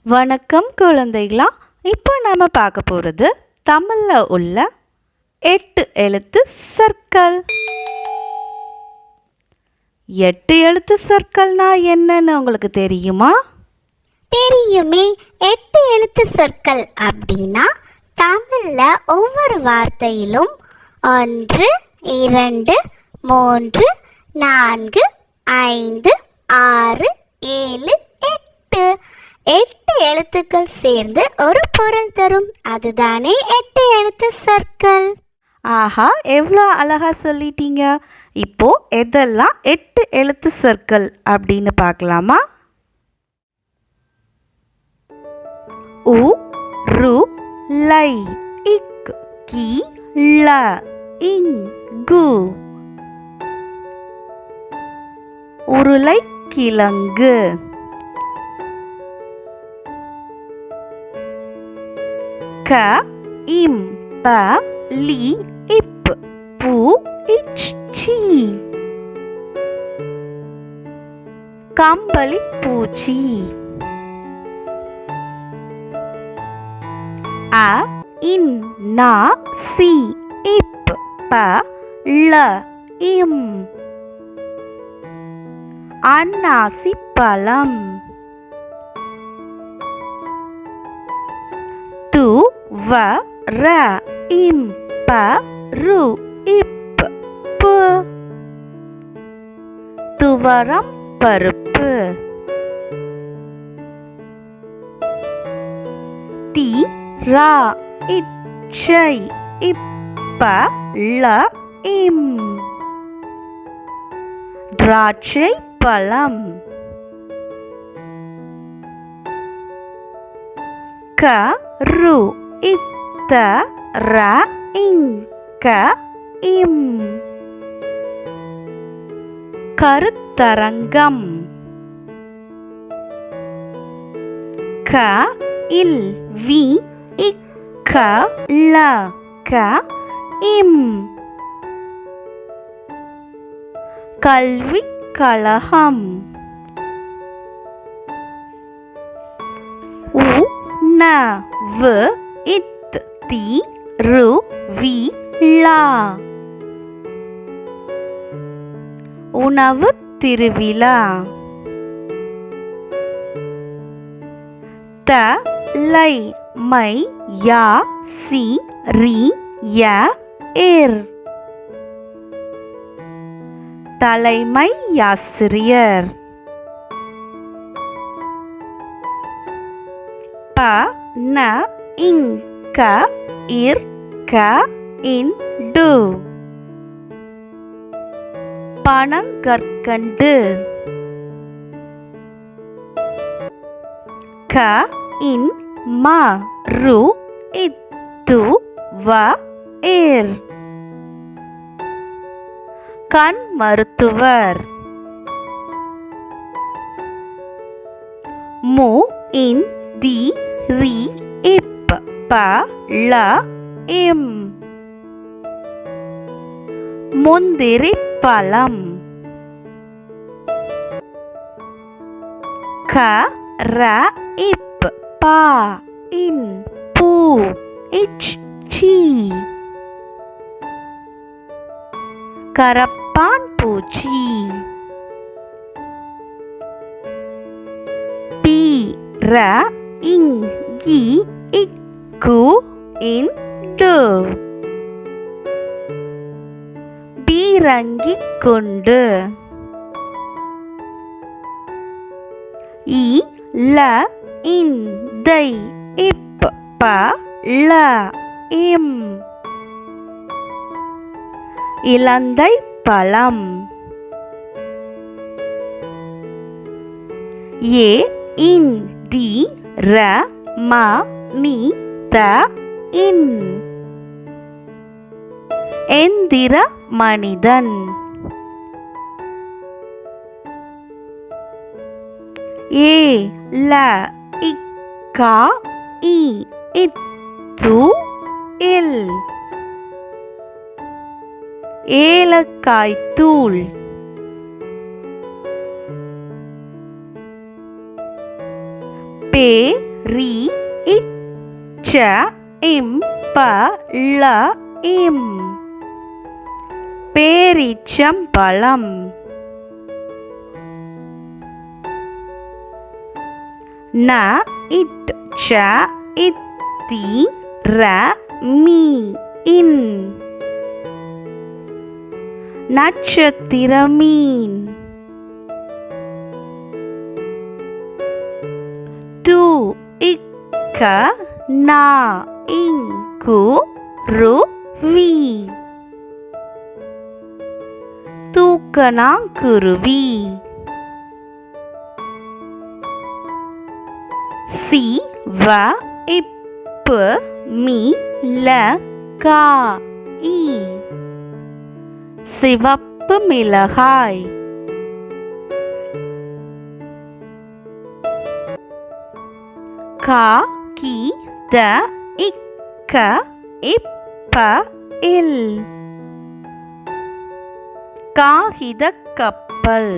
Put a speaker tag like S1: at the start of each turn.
S1: வணக்கம் குழந்தைகளா. இப்போ நாம பார்க்க போகிறது தமிழில் உள்ள 8 எழுத்து சொற்கள். 8 எழுத்து சொற்கள்னா என்னன்னு உங்களுக்கு தெரியுமா?
S2: தெரியுமே. 8 எழுத்து சொற்கள் அப்படின்னா தமிழ்ல ஒவ்வொரு வார்த்தையிலும் 1, 2, 3, 4, 5, 6, 7, 8 எழுத்துக்கள் சேர்ந்து ஒரு பொருள் தரும். அதுதானே 8 எழுத்து சொற்கள்.
S1: ஆஹா, எவ்வளோ அழகா சொல்லிட்டீங்க. இப்போ எதெல்லாம் 8 எழுத்து சொற்கள் அப்படின்னு பார்க்கலாமா? உ, ரு, லை, இக், கி, ல, இங், கு. உருளைக்கிழங்கு. க, இம், ப, லி, இப், பு, இச், சி. கம்பளி பூச்சி. அ, இன், நா, சி, இப், ப, ல, இம். அன்னாசி பழம். து, வ, ர, இம், ப, ரு, இப், பு. துவரம் பருப்பு. தி, ரா, இச்சை, இப்ப, ல, இம். திராட்சை பழம். க, ரு, இத்த, ர, இங், க, இம். கருத்தரங்கம். க, இல், வி, இக்க, ல, க, இம். கல்விக் கழகம். உ, ந, வ, இத், தி, ரு, வி, லா. உணவு திருவிழா. த, லை, மை, யா, சி, ரி, ய, இர். தலைமை ஆசிரியர். ப, ந, இங், க, இர், க, இன், டு. பனங்கற்கண்டு. க, இன், ம, ரு, இத், து, வ, இர். கண் மருத்துவர். மு, இன், தி, ரி, இப், ப, ல, இம். முந்திரி பழம். க, ர, இப், ப, இன், பு, இச், சி. கரப்பான் பூச்சி. பி, ர, இங், கி, இக், கு, இன், டு. பீரங்கி குண்டு. இ, ல, இன், தை, இப், ப, ல, இம். இலந்தை பழம். ஏ, இன், தி, ர, ம, நி, த, இன். எந்திர மனிதன். ஏ, ல, இக்க, இ, இத், து, இல். ஏலக்காய் தூள். பே, ரி இச்ச இம் ப ள இம் பேரிச்சம்பழம். ந இட்ச இத்தி ர மீ இன் நட்சத்திர மீன். து இக்க நா இங்கு ரு வி தூக்கணாங்குருவி. சி வ இப்பு மி ல கா இ சிவப்பு மிளகாய். கா கி த இக்க இப்ப இல் காகித கப்பல்.